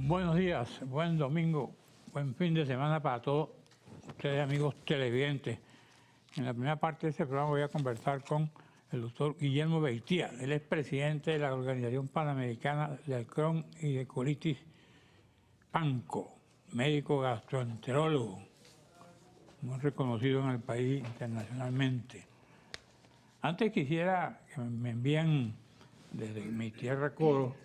Buenos días, buen domingo, buen fin de semana para todos ustedes, amigos televidentes. En la primera parte de este programa voy a conversar con el doctor Guillermo Beitía. Él es presidente de la Organización Panamericana del Crohn y de Colitis PANCO, médico gastroenterólogo, muy reconocido en el país internacionalmente. Antes quisiera que me envíen desde mi tierra Coro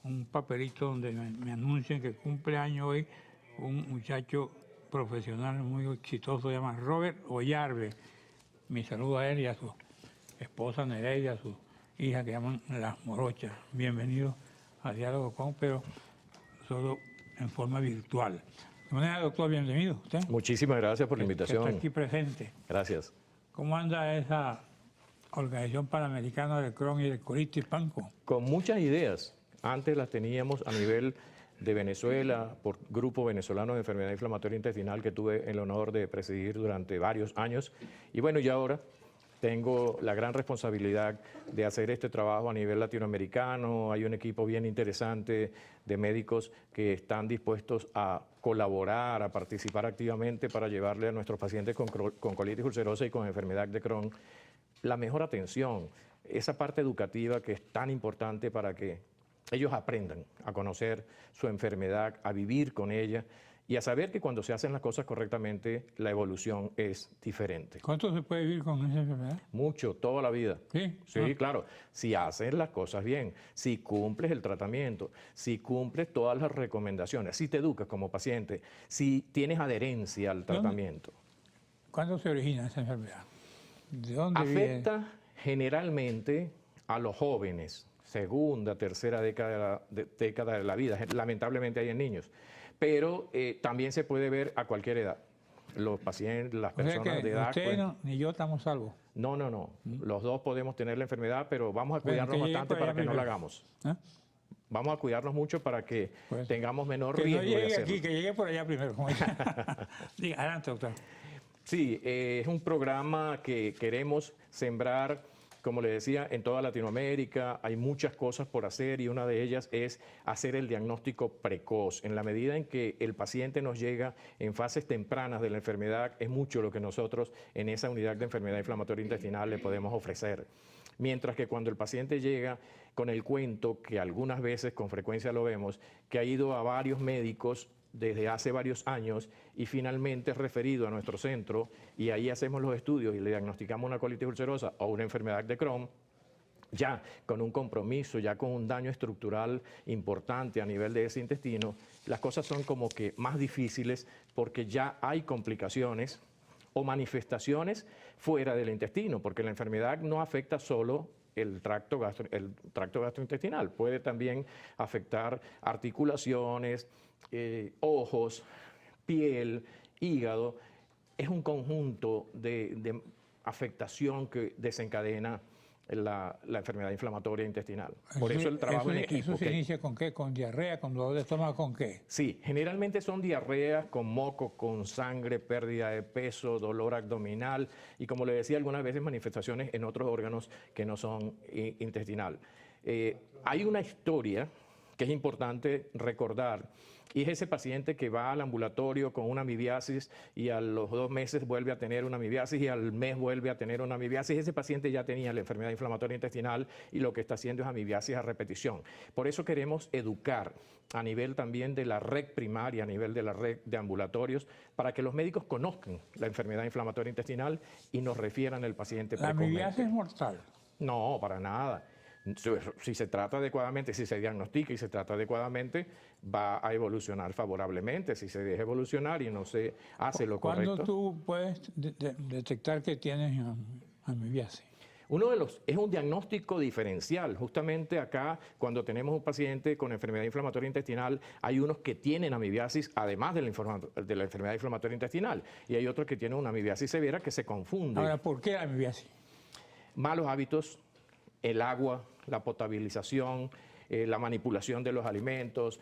un papelito donde me anuncien que cumple año hoy un muchacho profesional muy exitoso, se llama Robert Ollarbe. Mi saludo a él y a su esposa Nereida, a su hija que llaman Las Morochas. Bienvenidos a Diálogo Con, pero solo en forma virtual. De manera, doctor, bienvenido. ¿Usted? Muchísimas gracias por la invitación. Que está aquí presente. Gracias. ¿Cómo anda esa Organización Panamericana del Crohn y del Colitis PANCO? Con muchas ideas. Antes las teníamos a nivel de Venezuela, por Grupo Venezolano de Enfermedad Inflamatoria Intestinal, que tuve el honor de presidir durante varios años. Y bueno, y ahora tengo la gran responsabilidad de hacer este trabajo a nivel latinoamericano. Hay un equipo bien interesante de médicos que están dispuestos a colaborar, a participar activamente para llevarle a nuestros pacientes con colitis ulcerosa y con enfermedad de Crohn la mejor atención, esa parte educativa que es tan importante para que ellos aprendan a conocer su enfermedad, a vivir con ella y a saber que cuando se hacen las cosas correctamente, la evolución es diferente. ¿Cuánto se puede vivir con esa enfermedad? Mucho, toda la vida. Sí. Sí, claro. Si haces las cosas bien, si cumples el tratamiento, si cumples todas las recomendaciones, si te educas como paciente, si tienes adherencia al tratamiento. ¿Cuándo se origina esa enfermedad? ¿De dónde Afecta generalmente a los jóvenes, segunda, tercera década de la vida. Lamentablemente hay en niños, pero también se puede ver a cualquier edad. Los pacientes, las personas de edad... Usted ni yo estamos salvos. No. Los dos podemos tener la enfermedad, pero vamos a cuidarnos bastante para que no la hagamos. ¿Ah? Vamos a cuidarnos mucho para que tengamos menor riesgo de hacerlo. Que no llegue aquí, que llegue por allá primero. Diga, adelante, doctor. Sí, es un programa que queremos sembrar, como le decía, en toda Latinoamérica. Hay muchas cosas por hacer y una de ellas es hacer el diagnóstico precoz. En la medida en que el paciente nos llega en fases tempranas de la enfermedad, es mucho lo que nosotros en esa unidad de enfermedad inflamatoria intestinal le podemos ofrecer. Mientras que cuando el paciente llega con el cuento, que algunas veces con frecuencia lo vemos, que ha ido a varios médicos desde hace varios años y finalmente es referido a nuestro centro y ahí hacemos los estudios y le diagnosticamos una colitis ulcerosa o una enfermedad de Crohn, ya con un compromiso, ya con un daño estructural importante a nivel de ese intestino, las cosas son como que más difíciles porque ya hay complicaciones o manifestaciones fuera del intestino, porque la enfermedad no afecta solo el tracto gastrointestinal, puede también afectar articulaciones, ojos, piel, hígado. Es un conjunto de afectación que desencadena la enfermedad inflamatoria intestinal. Por eso el trabajo en equipo. ¿Eso se inicia con qué? ¿Con diarrea? ¿Con dolor de estómago? ¿Con qué? Sí, generalmente son diarreas con moco, con sangre, pérdida de peso, dolor abdominal y, como le decía, algunas veces manifestaciones en otros órganos que no son intestinal. Hay una historia que es importante recordar, y es ese paciente que va al ambulatorio con una amibiasis y a los 2 meses vuelve a tener una amibiasis y al mes vuelve a tener una amibiasis. Ese paciente ya tenía la enfermedad inflamatoria intestinal y lo que está haciendo es amibiasis a repetición. Por eso queremos educar a nivel también de la red primaria, a nivel de la red de ambulatorios, para que los médicos conozcan la enfermedad inflamatoria intestinal y nos refieran el paciente precozmente. ¿La amibiasis es mortal? No, para nada. Si se trata adecuadamente, si se diagnostica y se trata adecuadamente, va a evolucionar favorablemente. Si se deja evolucionar y no se hace lo correcto. ¿Cuándo tú puedes detectar que tienes amibiasis? Es un diagnóstico diferencial. Justamente acá, cuando tenemos un paciente con enfermedad inflamatoria intestinal, hay unos que tienen amibiasis además de la enfermedad inflamatoria intestinal y hay otros que tienen una amibiasis severa que se confunde. Ahora, ¿por qué la amibiasis? Malos hábitos, el agua, la potabilización, la manipulación de los alimentos,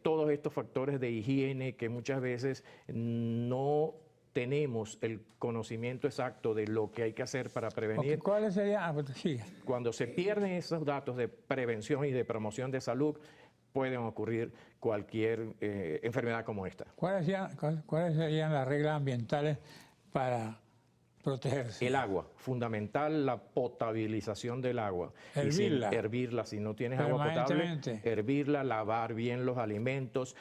todos estos factores de higiene que muchas veces no tenemos el conocimiento exacto de lo que hay que hacer para prevenir. ¿Cuáles serían? Sí. Cuando se pierden esos datos de prevención y de promoción de salud, pueden ocurrir cualquier enfermedad como esta. ¿Cuáles serían las reglas ambientales para protegerse? El agua, fundamental la potabilización del agua. Hervirla. Hervirla, si no tienes agua potable, hervirla, lavar bien los alimentos,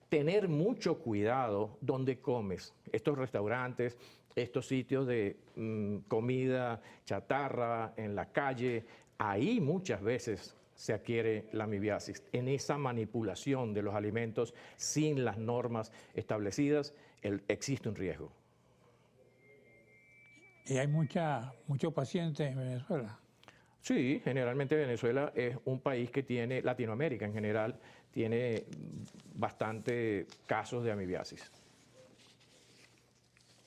tener mucho cuidado donde comes. Estos restaurantes, estos sitios de comida chatarra en la calle, ahí muchas veces se adquiere la amibiasis. En esa manipulación de los alimentos sin las normas establecidas, existe un riesgo. ¿Y hay muchos pacientes en Venezuela? Sí, generalmente Venezuela es un país que tiene, Latinoamérica en general, tiene bastante casos de amibiasis.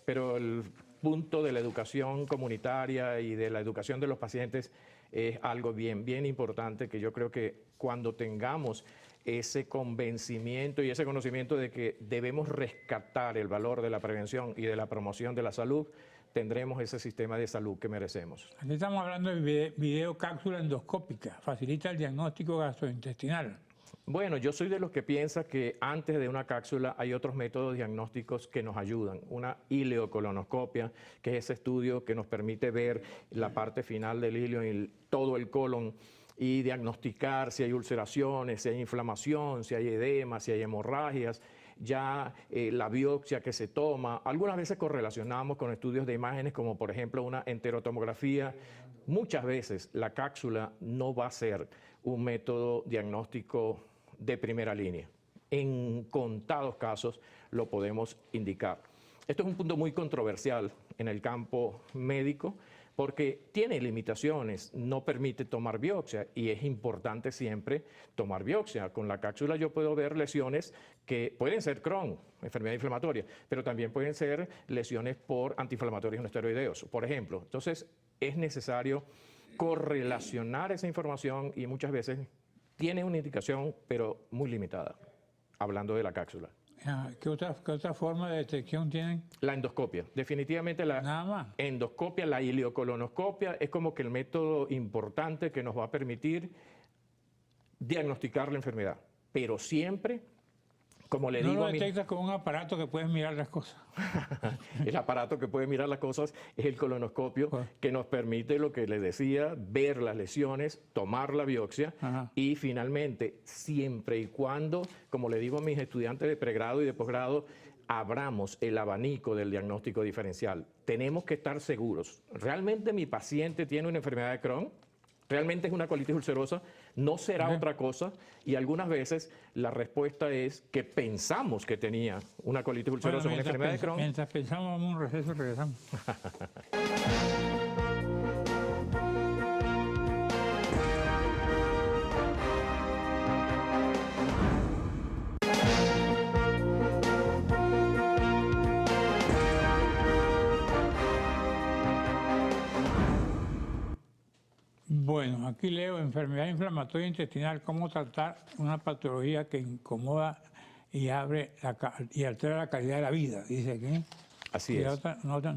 Pero el punto de la educación comunitaria y de la educación de los pacientes es algo bien importante, que yo creo que cuando tengamos ese convencimiento y ese conocimiento de que debemos rescatar el valor de la prevención y de la promoción de la salud, tendremos ese sistema de salud que merecemos. Aquí estamos hablando de videocápsula endoscópica, facilita el diagnóstico gastrointestinal. Bueno, yo soy de los que piensa que antes de una cápsula hay otros métodos diagnósticos que nos ayudan. Una ileocolonoscopia, que es ese estudio que nos permite ver la parte final del ilio y todo el colon y diagnosticar si hay ulceraciones, si hay inflamación, si hay edema, si hay hemorragias. Ya la biopsia que se toma, algunas veces correlacionamos con estudios de imágenes como por ejemplo una enterotomografía. Muchas veces la cápsula no va a ser un método diagnóstico de primera línea. En contados casos lo podemos indicar. Esto es un punto muy controversial en el campo médico porque tiene limitaciones, no permite tomar biopsia y es importante siempre tomar biopsia. Con la cápsula yo puedo ver lesiones que pueden ser Crohn, enfermedad inflamatoria, pero también pueden ser lesiones por antiinflamatorios no esteroideos, por ejemplo. Entonces es necesario correlacionar esa información y muchas veces tiene una indicación, pero muy limitada, hablando de la cápsula. ¿Qué otra forma de detección tienen? La endoscopia. Definitivamente la endoscopia, la ileocolonoscopia, es como que el método importante que nos va a permitir diagnosticar la enfermedad. Pero siempre, como le digo a mí... ¿No lo detectas con un aparato que puedes mirar las cosas? El aparato que puede mirar las cosas es el colonoscopio, que nos permite, lo que les decía, ver las lesiones, tomar la biopsia y finalmente, siempre y cuando, como le digo a mis estudiantes de pregrado y de posgrado, abramos el abanico del diagnóstico diferencial. Tenemos que estar seguros. ¿Realmente mi paciente tiene una enfermedad de Crohn? ¿Realmente es una colitis ulcerosa? ¿No será otra cosa? Y algunas veces la respuesta es que pensamos que tenía una colitis ulcerosa, una enfermedad de Crohn. Mientras pensamos, vamos a un receso y regresamos. Bueno, aquí leo enfermedad inflamatoria intestinal, cómo tratar una patología que incomoda y altera la calidad de la vida, dice aquí. Así y es. La otra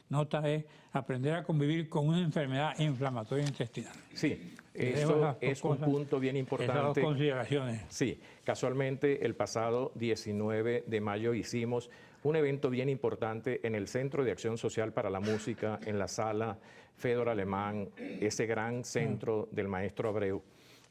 nota es aprender a convivir con una enfermedad inflamatoria intestinal. Sí, eso es un punto bien importante. Esas dos consideraciones. Sí, casualmente el pasado 19 de mayo hicimos un evento bien importante en el Centro de Acción Social para la Música, en la sala Fedor Alemán, ese gran centro del maestro Abreu.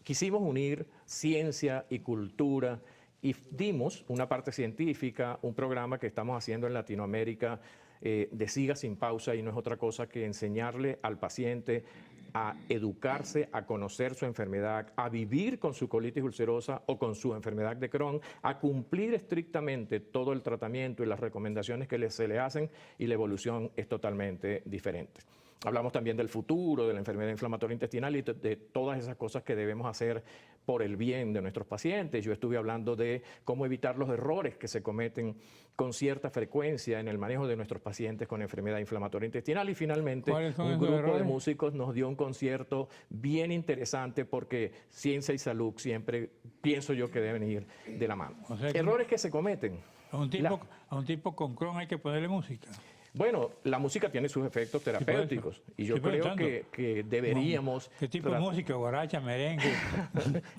Quisimos unir ciencia y cultura y dimos una parte científica, un programa que estamos haciendo en Latinoamérica de Siga Sin Pausa, y no es otra cosa que enseñarle al paciente a educarse, a conocer su enfermedad, a vivir con su colitis ulcerosa o con su enfermedad de Crohn, a cumplir estrictamente todo el tratamiento y las recomendaciones que se le hacen, y la evolución es totalmente diferente. Hablamos también del futuro, de la enfermedad inflamatoria intestinal y de todas esas cosas que debemos hacer por el bien de nuestros pacientes. Yo estuve hablando de cómo evitar los errores que se cometen con cierta frecuencia en el manejo de nuestros pacientes con enfermedad inflamatoria intestinal. Y finalmente, un grupo de músicos nos dio un concierto bien interesante, porque ciencia y salud siempre pienso yo que deben ir de la mano. O sea, errores que se cometen. A un tipo con Crohn hay que ponerle música. Bueno, la música tiene sus efectos terapéuticos y yo Estoy creo preguntando. que deberíamos... ¿Qué tipo de música? Guaracha, merengue,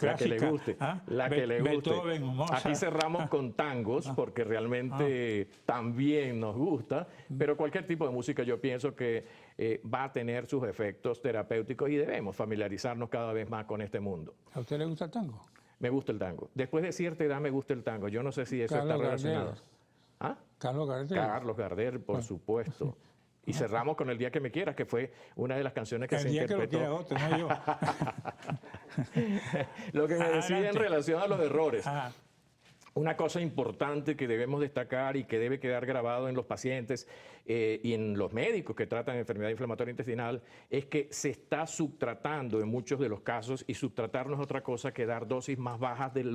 La que le clásica, guste, ¿ah? la que le guste. Beethoven, Mozart. Aquí cerramos con tangos porque realmente también nos gusta, pero cualquier tipo de música yo pienso que va a tener sus efectos terapéuticos y debemos familiarizarnos cada vez más con este mundo. ¿A usted le gusta el tango? Me gusta el tango. Después de cierta edad me gusta el tango. Yo no sé si eso Carlos está relacionado. Gardel. ¿Ah? Carlos Gardel. Carlos Gardel, por supuesto. Y cerramos con El Día que me quieras, que fue una de las canciones que El se día interpretó. que lo quiera otro, no yo. Lo que me decía en Adelante. relación a los errores. Ajá. Una cosa importante que debemos destacar y que debe quedar grabado en los pacientes y en los médicos que tratan enfermedad inflamatoria intestinal es que se está subtratando en muchos de los casos, y subtratar no es otra cosa que dar dosis más bajas de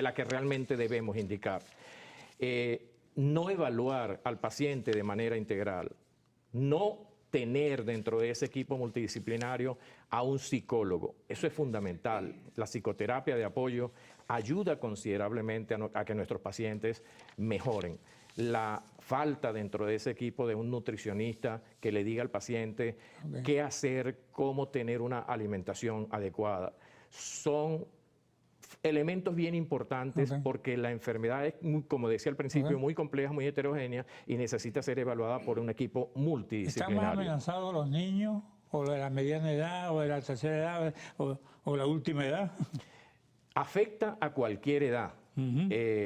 la que realmente debemos indicar. No evaluar al paciente de manera integral, no tener dentro de ese equipo multidisciplinario a un psicólogo. Eso es fundamental. La psicoterapia de apoyo ayuda considerablemente a que nuestros pacientes mejoren. La falta dentro de ese equipo de un nutricionista que le diga al paciente qué hacer, cómo tener una alimentación adecuada, son elementos bien importantes porque la enfermedad es, como decía al principio, muy compleja, muy heterogénea y necesita ser evaluada por un equipo ¿Están más multidisciplinario. amenazados los niños, o de la mediana edad, o de la tercera edad, o la última edad? Afecta a cualquier edad.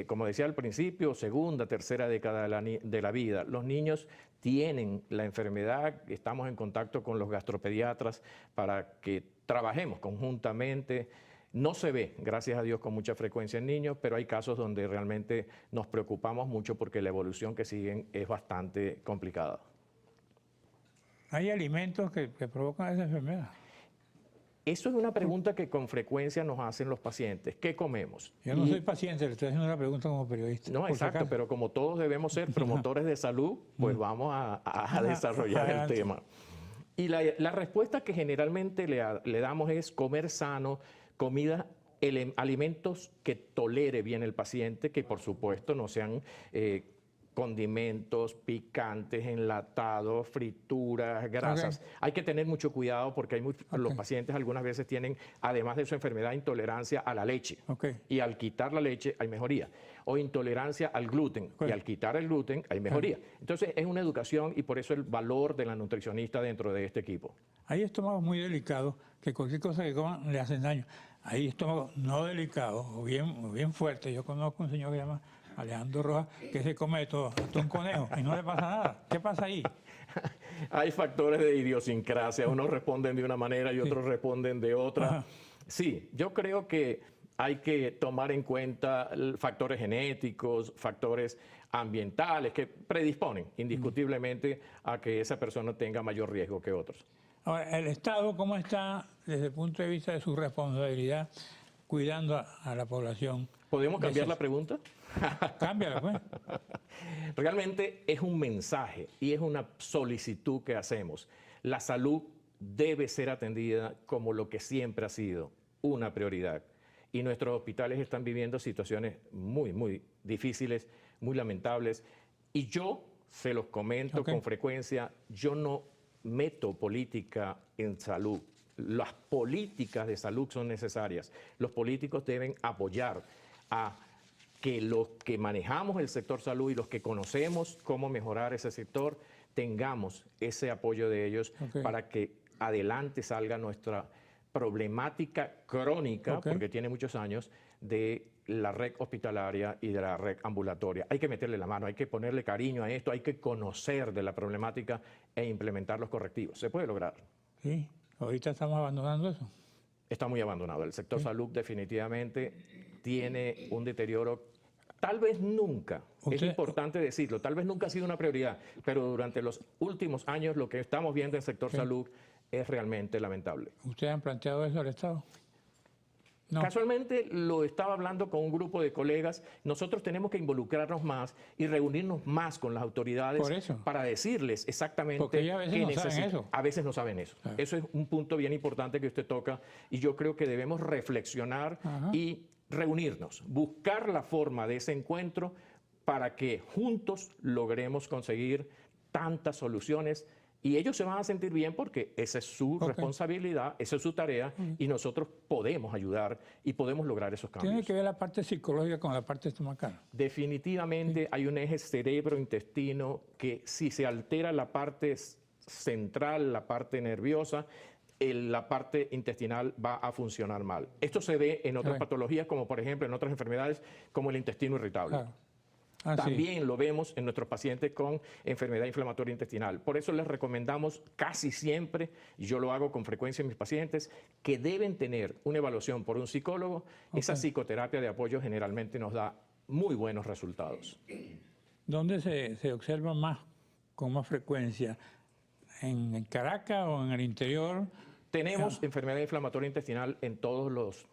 Como decía al principio, segunda, tercera década de la vida. Los niños tienen la enfermedad, estamos en contacto con los gastropediatras para que trabajemos conjuntamente. No se ve, gracias a Dios, con mucha frecuencia en niños, pero hay casos donde realmente nos preocupamos mucho porque la evolución que siguen es bastante complicada. ¿Hay alimentos que provocan esa enfermedad? Eso es una pregunta que con frecuencia nos hacen los pacientes. ¿Qué comemos? Yo no soy paciente, le estoy haciendo una pregunta como periodista. No, por si exacto, acaso. pero como todos debemos ser promotores de salud, pues vamos a desarrollar el adelante. tema. Y la respuesta que generalmente le damos es comer sano, comida, alimentos que tolere bien el paciente, que por supuesto no sean condimentos, picantes, enlatados, frituras, grasas. Hay que tener mucho cuidado porque los pacientes algunas veces tienen, además de su enfermedad, intolerancia a la leche. Y al quitar la leche hay mejoría. O intolerancia al gluten. Y al quitar el gluten hay mejoría. Entonces es una educación y por eso el valor de la nutricionista dentro de este equipo. Hay estómagos muy delicados que cualquier cosa que coman le hacen daño. Hay estómagos no delicados o bien fuertes. Yo conozco un señor que se llama Alejandro Rojas, que se come de todo, hasta un conejo, y no le pasa nada. ¿Qué pasa ahí? Hay factores de idiosincrasia, unos responden de una manera y otros responden de otra. Ajá. Sí, yo creo que hay que tomar en cuenta factores genéticos, factores ambientales que predisponen indiscutiblemente a que esa persona tenga mayor riesgo que otros. Ahora, ¿el Estado cómo está desde el punto de vista de su responsabilidad cuidando a la población? ¿Podemos cambiar la pregunta? Cámbiala, pues. Realmente es un mensaje y es una solicitud que hacemos. La salud debe ser atendida como lo que siempre ha sido, una prioridad. Y nuestros hospitales están viviendo situaciones muy, muy difíciles, muy lamentables. Y yo se los comento con frecuencia, yo no meto política en salud. Las políticas de salud son necesarias. Los políticos deben apoyar a que los que manejamos el sector salud y los que conocemos cómo mejorar ese sector, tengamos ese apoyo de ellos para que adelante salga nuestra problemática crónica, porque tiene muchos años, de la red hospitalaria y de la red ambulatoria. Hay que meterle la mano, hay que ponerle cariño a esto, hay que conocer de la problemática e implementar los correctivos. Se puede lograr. Sí, ahorita estamos abandonando eso. Está muy abandonado. El sector salud definitivamente tiene un deterioro. Tal vez nunca, es importante decirlo, tal vez nunca ha sido una prioridad, pero durante los últimos años lo que estamos viendo en el sector salud es realmente lamentable. ¿Ustedes han planteado eso al Estado? No. Casualmente lo estaba hablando con un grupo de colegas. Nosotros tenemos que involucrarnos más y reunirnos más con las autoridades para decirles exactamente qué necesitan. A veces no saben eso. Eso es un punto bien importante que usted toca y yo creo que debemos reflexionar y reunirnos, buscar la forma de ese encuentro para que juntos logremos conseguir tantas soluciones y ellos se van a sentir bien porque esa es su responsabilidad, esa es su tarea y nosotros podemos ayudar y podemos lograr esos cambios. ¿Tiene que ver la parte psicológica con la parte estomacal? Definitivamente hay un eje cerebro-intestino que si se altera la parte central, la parte nerviosa, la parte intestinal va a funcionar mal. Esto se ve en otras patologías, como por ejemplo en otras enfermedades como el intestino irritable. También lo vemos en nuestros pacientes con enfermedad inflamatoria intestinal. Por eso les recomendamos casi siempre, y yo lo hago con frecuencia en mis pacientes, que deben tener una evaluación por un psicólogo. Esa psicoterapia de apoyo generalmente nos da muy buenos resultados. ¿Dónde se observa más, con más frecuencia? ¿En Caracas o en el interior? Tenemos enfermedad inflamatoria intestinal en todos los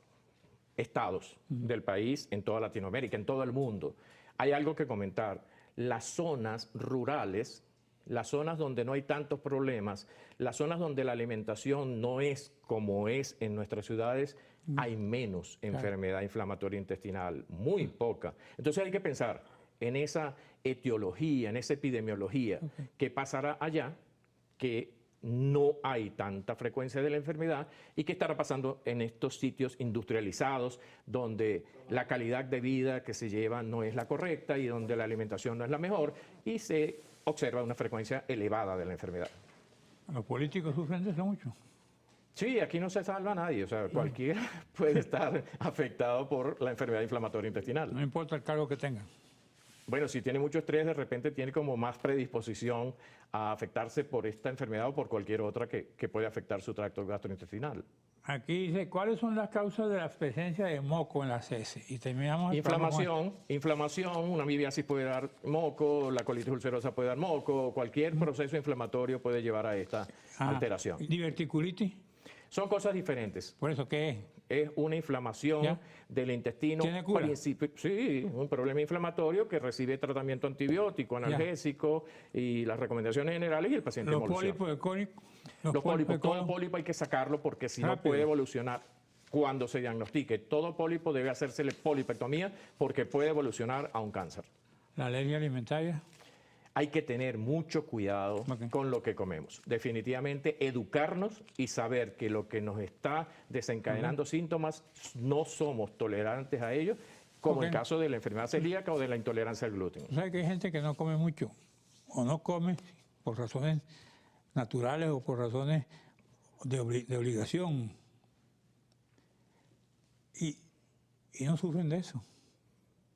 estados del país, en toda Latinoamérica, en todo el mundo. Hay algo que comentar. Las zonas rurales, las zonas donde no hay tantos problemas, las zonas donde la alimentación no es como es en nuestras ciudades, hay menos enfermedad inflamatoria intestinal, muy poca. Entonces hay que pensar en esa etiología, en esa epidemiología, qué pasará allá, que no hay tanta frecuencia de la enfermedad y qué estará pasando en estos sitios industrializados donde la calidad de vida que se lleva no es la correcta y donde la alimentación no es la mejor y se observa una frecuencia elevada de la enfermedad. ¿Los políticos sufren de eso mucho? Sí, aquí no se salva a nadie, o sea, cualquiera puede estar afectado por la enfermedad inflamatoria intestinal. No importa el cargo que tengan. Bueno, si tiene mucho estrés, de repente tiene como más predisposición a afectarse por esta enfermedad o por cualquier otra que puede afectar su tracto gastrointestinal. Aquí dice, ¿cuáles son las causas de la presencia de moco en las heces? Y terminamos Inflamación, una amibiasis puede dar moco, la colitis ulcerosa puede dar moco, cualquier proceso inflamatorio puede llevar a esta alteración. ¿Diverticulitis? Son cosas diferentes. ¿Por eso qué es? Es una inflamación del intestino. ¿Tiene cura? Sí, un problema inflamatorio que recibe tratamiento antibiótico, analgésico y las recomendaciones generales y el paciente evoluciona. ¿Los pólipos de cólico? Los pólipos, todo pólipo hay que sacarlo porque si no puede evolucionar cuando se diagnostique. Todo pólipo debe hacérsele polipectomía porque puede evolucionar a un cáncer. ¿La alergia alimentaria? Hay que tener mucho cuidado con lo que comemos. Definitivamente educarnos y saber que lo que nos está desencadenando síntomas no somos tolerantes a ello, como el caso de la enfermedad celíaca o de la intolerancia al gluten. ¿Sabes que hay gente que no come mucho o no come por razones naturales o por razones de obligación y no sufren de eso?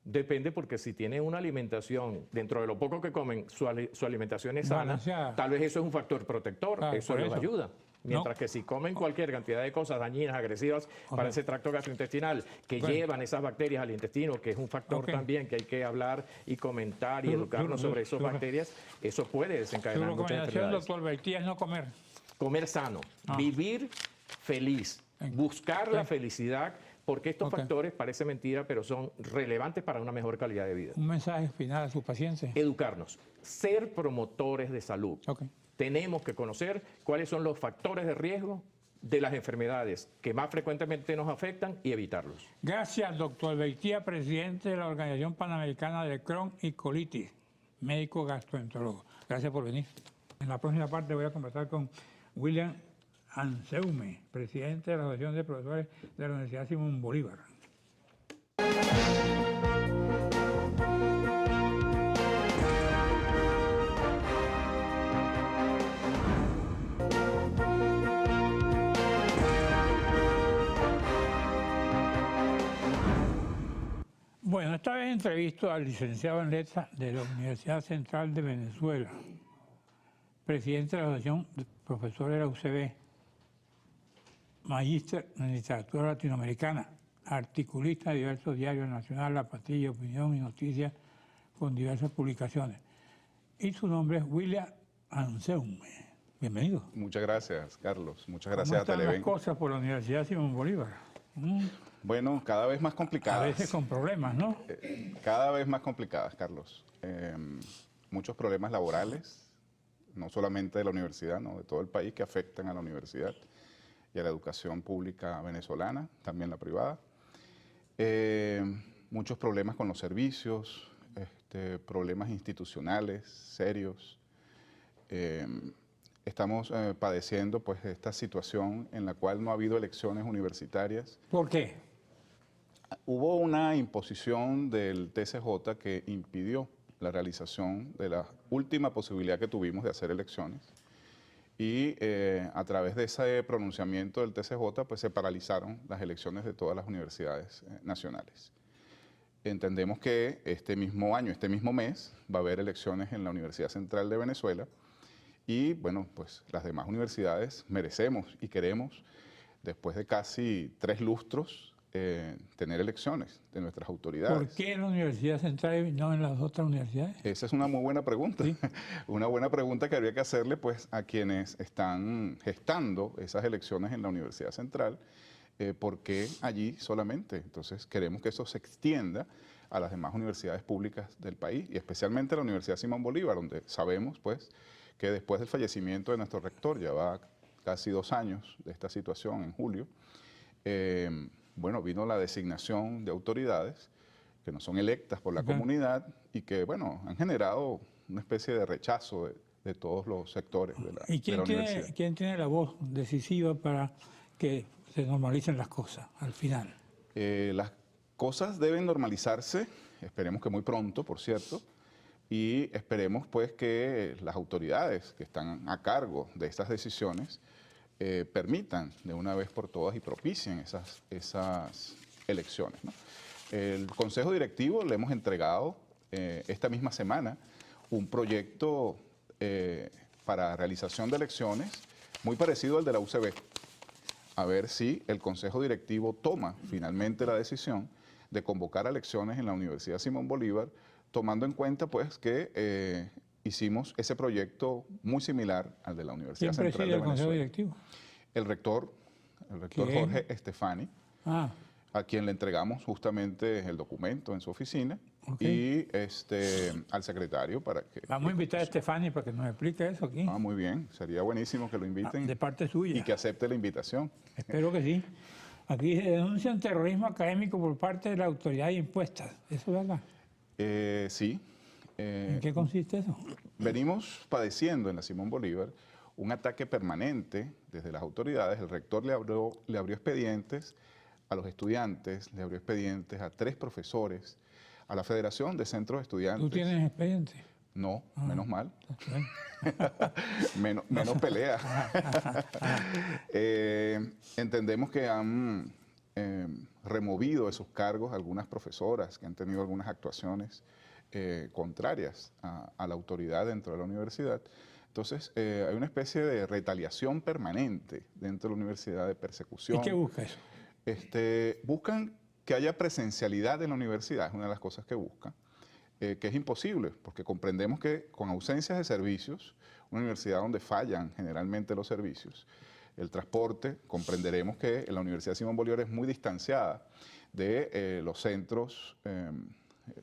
Depende porque si tienen una alimentación, dentro de lo poco que comen, su alimentación es sana, balanceada, tal vez eso es un factor protector, eso les ayuda. Mientras No. que si comen cualquier cantidad de cosas dañinas, agresivas para ese tracto gastrointestinal, que llevan esas bacterias al intestino, que es un factor también que hay que hablar y comentar y educarnos sobre esas bacterias, eso puede desencadenar muchas enfermedades. Su recomendación, doctor Beitía, es no comer. Comer sano, vivir feliz, buscar la felicidad, porque estos factores, parece mentira, pero son relevantes para una mejor calidad de vida. Un mensaje final a sus pacientes. Educarnos, ser promotores de salud. Tenemos que conocer cuáles son los factores de riesgo de las enfermedades que más frecuentemente nos afectan y evitarlos. Gracias, doctor Beitía, presidente de la Organización Panamericana de Crohn y Colitis, médico gastroenterólogo. Gracias por venir. En la próxima parte voy a conversar con William Anseume, presidente de la Asociación de Profesores de la Universidad Simón Bolívar. Bueno, esta vez entrevisto al licenciado en Letras de la Universidad Central de Venezuela, presidente de la Asociación de Profesores de la UCB, magíster en literatura latinoamericana, articulista de diversos diarios nacionales, La Patilla, Opinión y Noticias, con diversas publicaciones. Y su nombre es William Anseume. Bienvenido. Muchas gracias, Carlos. Muchas gracias a ¿Cómo están Televen. las cosas por la Universidad Simón Bolívar? Bueno, cada vez más complicadas. A veces con problemas, ¿no? Cada vez más complicadas, Carlos. Muchos problemas laborales, no solamente de la universidad, ¿no? De todo el país, que afectan a la universidad y a la educación pública venezolana, también la privada. Muchos problemas con los servicios, problemas institucionales serios. Estamos padeciendo pues esta situación en la cual no ha habido elecciones universitarias. ¿Por qué? Hubo una imposición del TCJ que impidió la realización de la última posibilidad que tuvimos de hacer elecciones y a través de ese pronunciamiento del TCJ pues se paralizaron las elecciones de todas las universidades nacionales. Entendemos que este mismo año, este mismo mes, va a haber elecciones en la Universidad Central de Venezuela y bueno, pues las demás universidades merecemos y queremos, después de casi 3 lustros, tener elecciones de nuestras autoridades. ¿Por qué en la Universidad Central y no en las otras universidades? Esa es una muy buena pregunta. ¿Sí? Una buena pregunta que habría que hacerle pues, a quienes están gestando esas elecciones en la Universidad Central. ¿Por qué allí solamente? Entonces queremos que eso se extienda a las demás universidades públicas del país y especialmente a la Universidad Simón Bolívar, donde sabemos pues, que después del fallecimiento de nuestro rector, ya va casi 2 años de esta situación, en julio, bueno, vino la designación de autoridades que no son electas por la comunidad y que, bueno, han generado una especie de rechazo de todos los sectores de la, ¿Y quién, de la universidad. quién tiene la voz decisiva para que se normalicen las cosas al final? Las cosas deben normalizarse, esperemos que muy pronto, por cierto, y esperemos pues que las autoridades que están a cargo de estas decisiones permitan de una vez por todas y propicien esas elecciones, ¿no? El Consejo Directivo le hemos entregado esta misma semana un proyecto para realización de elecciones muy parecido al de la UCB, a ver si el Consejo Directivo toma finalmente la decisión de convocar a elecciones en la Universidad Simón Bolívar, tomando en cuenta pues que hicimos ese proyecto muy similar al de la Universidad Central de Venezuela. ¿Quién preside el Consejo Directivo? El rector Jorge Estefani, a quien le entregamos justamente el documento en su oficina, y al secretario para que... Vamos a invitar a Estefani para que nos explique eso aquí. Muy bien, sería buenísimo que lo inviten. De parte suya. Y que acepte la invitación. Espero que sí. Aquí se denuncian terrorismo académico por parte de las autoridades impuestas. ¿Eso es verdad? Sí. ¿En qué consiste eso? Venimos padeciendo en la Simón Bolívar un ataque permanente desde las autoridades. El rector le abrió expedientes a los estudiantes, le abrió expedientes a 3 profesores, a la Federación de Centros de Estudiantes. ¿Tú tienes expediente? No, menos mal. menos pelea. Entendemos que han removido de sus cargos algunas profesoras que han tenido algunas actuaciones contrarias a la autoridad dentro de la universidad. Entonces, hay una especie de retaliación permanente dentro de la universidad, de persecución. ¿Y qué busca eso? Buscan que haya presencialidad en la universidad, es una de las cosas que buscan, que es imposible, porque comprendemos que con ausencias de servicios, una universidad donde fallan generalmente los servicios, el transporte, comprenderemos que la Universidad Simón Bolívar es muy distanciada de los centros,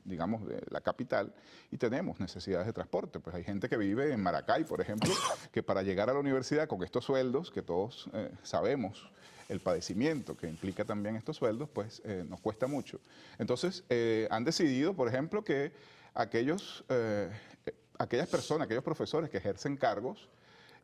digamos, de la capital, y tenemos necesidades de transporte. Pues hay gente que vive en Maracay, por ejemplo, que para llegar a la universidad con estos sueldos, que todos sabemos el padecimiento que implica también estos sueldos, pues nos cuesta mucho. Entonces, han decidido, por ejemplo, que aquellas personas, aquellos profesores que ejercen cargos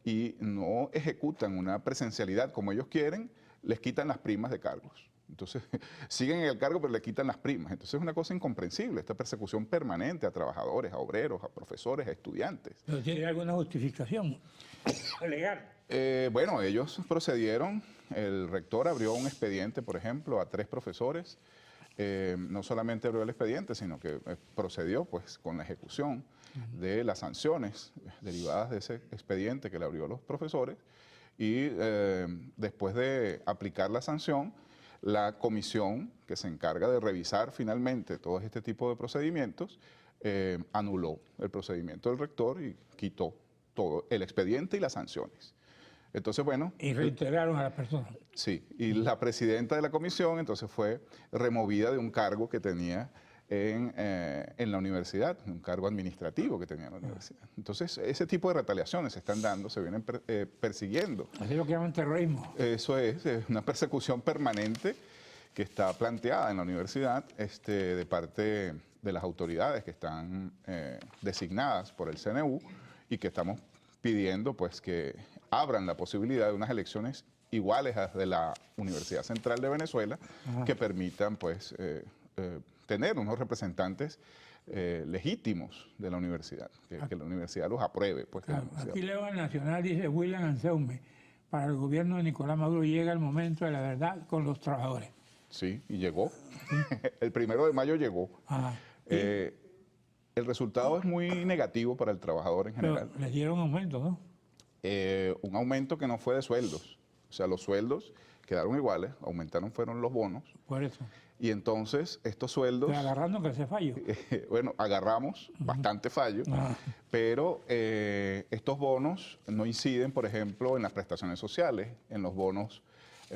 y no ejecutan una presencialidad como ellos quieren, les quitan las primas de cargos. Entonces, siguen en el cargo, pero le quitan las primas. Entonces, es una cosa incomprensible, esta persecución permanente a trabajadores, a obreros, a profesores, a estudiantes. ¿Pero tiene alguna justificación legal? Bueno, ellos procedieron, el rector abrió un expediente, por ejemplo, a 3 profesores. No solamente abrió el expediente, sino que procedió pues, con la ejecución de las sanciones derivadas de ese expediente que le abrió a los profesores. Y después de aplicar la sanción, la comisión que se encarga de revisar finalmente todo este tipo de procedimientos anuló el procedimiento del rector y quitó todo, el expediente y las sanciones. Entonces, bueno... Y reintegraron a la persona. Sí, y la presidenta de la comisión entonces fue removida de un cargo que tenía en la universidad, un cargo administrativo que tenía en la universidad. Entonces, ese tipo de retaliaciones se están dando, se vienen persiguiendo. Así es lo que llaman terrorismo. Eso es una persecución permanente que está planteada en la universidad de parte de las autoridades que están designadas por el CNU y que estamos pidiendo pues que abran la posibilidad de unas elecciones iguales a las de la Universidad Central de Venezuela, que permitan pues tener unos representantes legítimos de la universidad, que la universidad los apruebe. Pues, Claro, aquí leo en Nacional, dice William Anseume, para el gobierno de Nicolás Maduro llega el momento de la verdad con los trabajadores. Sí, y llegó. El 1 de mayo llegó. Ajá. El resultado es muy negativo para el trabajador en general. Pero les dieron aumento, ¿no? Un aumento que no fue de sueldos. O sea, los sueldos quedaron iguales, fueron los bonos. Por eso. Y entonces estos sueldos, Pero agarrando que ese fallo. bueno, agarramos bastante fallo, pero estos bonos no inciden, por ejemplo, en las prestaciones sociales, en los bonos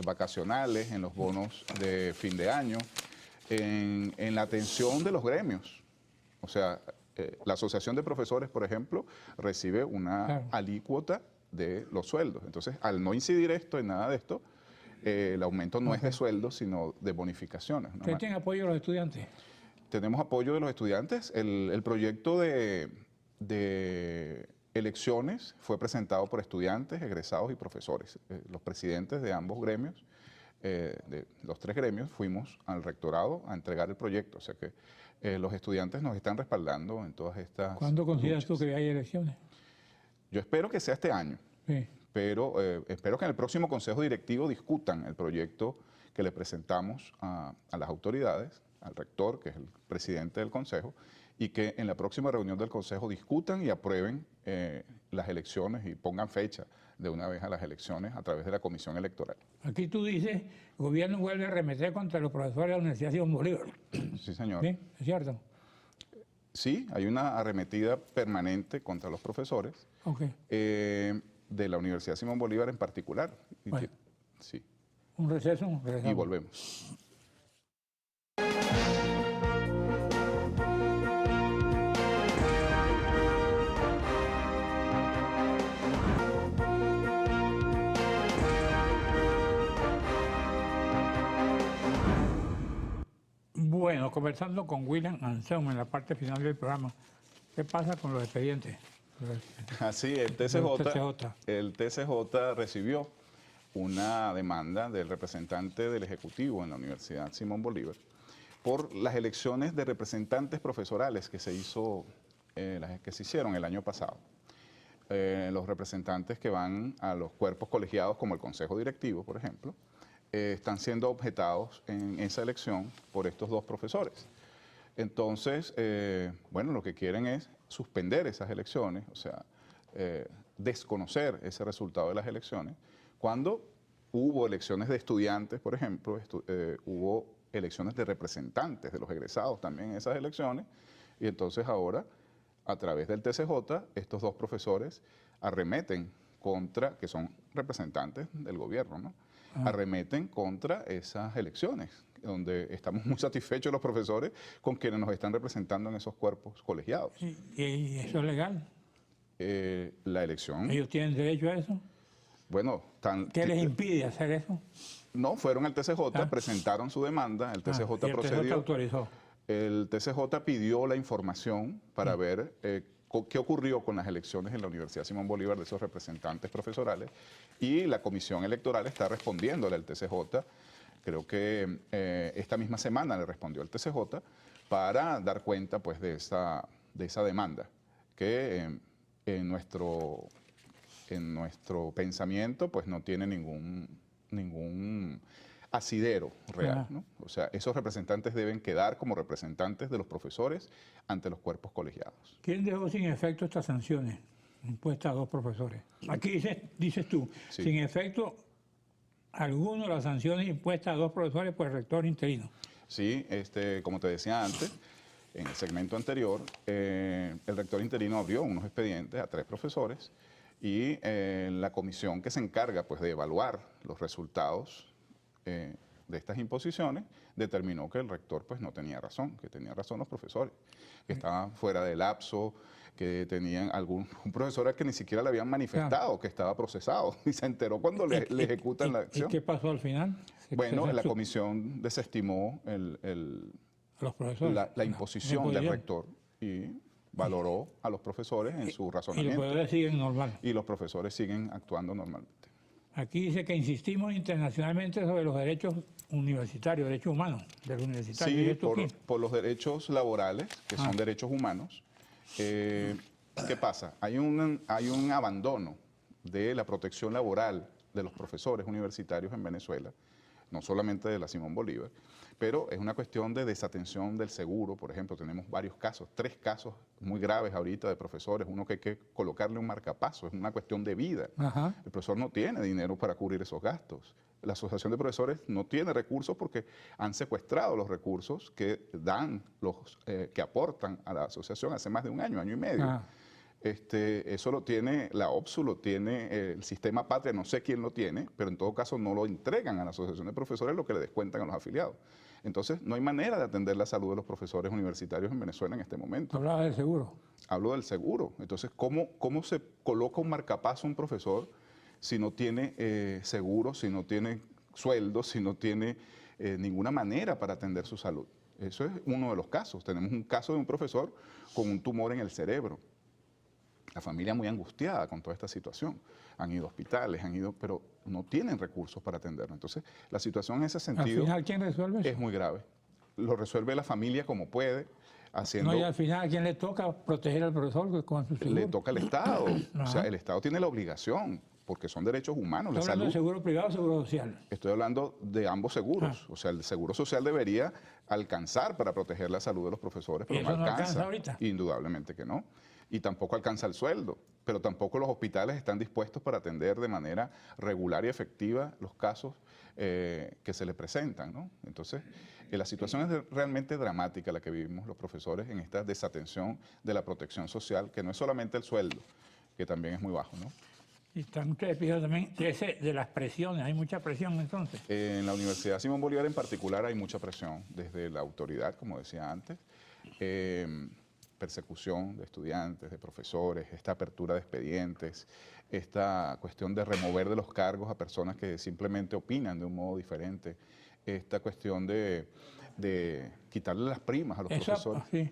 vacacionales, en los bonos de fin de año, en la atención de los gremios. O sea, la Asociación de Profesores, por ejemplo, recibe una alícuota de los sueldos. Entonces, al no incidir esto en nada de esto, el aumento no es de sueldos, sino de bonificaciones. ¿Usted tiene apoyo de los estudiantes? Tenemos apoyo de los estudiantes. El proyecto de elecciones fue presentado por estudiantes, egresados y profesores. Los presidentes de ambos gremios, de los 3 gremios, fuimos al rectorado a entregar el proyecto. O sea que los estudiantes nos están respaldando en todas estas ¿Cuándo consideras luchas. tú que hay elecciones? Yo espero que sea este año. Sí. Pero espero que en el próximo Consejo Directivo discutan el proyecto que le presentamos a las autoridades, al rector, que es el presidente del Consejo, y que en la próxima reunión del Consejo discutan y aprueben las elecciones y pongan fecha de una vez a las elecciones a través de la Comisión Electoral. Aquí tú dices, el gobierno vuelve a arremeter contra los profesores de la Universidad Simón Bolívar. Sí, señor. ¿Sí? ¿Es cierto? Sí, hay una arremetida permanente contra los profesores. Ok. De la Universidad Simón Bolívar en particular. Bueno. Sí. Un receso, Y regresamos. volvemos. Bueno, conversando con William Anseume en la parte final del programa, ¿qué pasa con los expedientes? Así, el TCJ recibió una demanda del representante del Ejecutivo en la Universidad Simón Bolívar por las elecciones de representantes profesorales que se hicieron el año pasado. Los representantes que van a los cuerpos colegiados, como el Consejo Directivo, por ejemplo, están siendo objetados en esa elección por estos 2 profesores. Entonces, bueno, lo que quieren es suspender esas elecciones, o sea, desconocer ese resultado de las elecciones. Cuando hubo elecciones de estudiantes, por ejemplo, hubo elecciones de representantes de los egresados también en esas elecciones, y entonces ahora, a través del TCJ, estos 2 profesores arremeten contra, que son representantes del gobierno, ¿no? Arremeten contra esas elecciones, donde estamos muy satisfechos los profesores con quienes nos están representando en esos cuerpos colegiados. ¿Y eso es legal? La elección... ¿Ellos tienen derecho a eso? Bueno, ¿Qué les impide hacer eso? No, fueron al TCJ, presentaron su demanda, el TCJ y el procedió. TCJ autorizó. El TCJ pidió la información para ver qué ocurrió con las elecciones en la Universidad Simón Bolívar de esos representantes profesorales, y la Comisión Electoral está respondiéndole al TCJ. Creo que esta misma semana le respondió al TCJ para dar cuenta pues, de esa demanda, que en nuestro pensamiento pues, no tiene ningún asidero real, ¿no? O sea, esos representantes deben quedar como representantes de los profesores ante los cuerpos colegiados. ¿Quién dejó sin efecto estas sanciones impuestas a 2 profesores? Aquí dices tú, Sí. sin efecto alguno de las sanciones impuestas a 2 profesores por el rector interino. Sí, como te decía antes, en el segmento anterior, el rector interino abrió unos expedientes a 3 profesores, y la comisión que se encarga pues, de evaluar los resultados de estas imposiciones determinó que el rector pues, no tenía razón, que tenían razón los profesores, que estaban fuera de lapso, que tenían un profesor al que ni siquiera le habían manifestado que estaba procesado, y se enteró cuando le ejecutan la acción. ¿Y qué pasó al final? Bueno, la comisión desestimó los profesores, la imposición del rector, y valoró a los profesores en su Y los razonamiento. poderes siguen normal. Y los profesores siguen actuando normalmente. Aquí dice que insistimos internacionalmente sobre los derechos universitarios, derechos humanos de los universitarios. ¿Y Sí, esto qué? por los derechos laborales, que son derechos humanos. ¿Qué pasa? Hay un abandono de la protección laboral de los profesores universitarios en Venezuela, no solamente de la Simón Bolívar, pero es una cuestión de desatención del seguro. Por ejemplo, tenemos varios casos, 3 casos muy graves ahorita de profesores, uno que hay que colocarle un marcapaso, es una cuestión de vida. Ajá. El profesor no tiene dinero para cubrir esos gastos. La Asociación de Profesores no tiene recursos porque han secuestrado los recursos que dan que aportan a la asociación hace más de un año, año y medio. Ajá. Eso lo tiene la OPSU, lo tiene el Sistema Patria, no sé quién lo tiene, pero en todo caso no lo entregan a la Asociación de Profesores, lo que le descuentan a los afiliados. Entonces, no hay manera de atender la salud de los profesores universitarios en Venezuela en este momento. Hablaba del seguro. Hablo del seguro. Entonces, ¿cómo se coloca un marcapaso a un profesor si no tiene seguro, si no tiene sueldo, si no tiene ninguna manera para atender su salud? Eso es uno de los casos. Tenemos un caso de un profesor con un tumor en el cerebro. La familia muy angustiada con toda esta situación. Han ido a hospitales, pero no tienen recursos para atenderlo. Entonces, la situación en ese Al sentido final, ¿quién resuelve eso? es muy grave. Lo resuelve la familia como puede, haciendo... No, y al final, ¿a quién le toca proteger al profesor con su seguro? Le toca al Estado. O sea, Ajá. el Estado tiene la obligación, porque son derechos humanos, la ¿Estás hablando de salud. seguro privado o seguro social? Estoy hablando de ambos seguros. O sea, el seguro social debería alcanzar para proteger la salud de los profesores, pero ¿Y no eso no alcanza. alcanza ahorita? Indudablemente que no. Y tampoco alcanza el sueldo. Pero tampoco los hospitales están dispuestos para atender de manera regular y efectiva los casos que se les presentan, ¿no? Entonces, la situación es realmente dramática la que vivimos los profesores en esta desatención de la protección social, que no es solamente el sueldo, que también es muy bajo, ¿no? Y están ustedes pidiendo también de las presiones, hay mucha presión entonces. En la Universidad Simón Bolívar en particular hay mucha presión desde la autoridad, como decía antes, persecución de estudiantes, de profesores, esta apertura de expedientes, esta cuestión de remover de los cargos a personas que simplemente opinan de un modo diferente, esta cuestión de quitarle las primas a los profesores. Sí,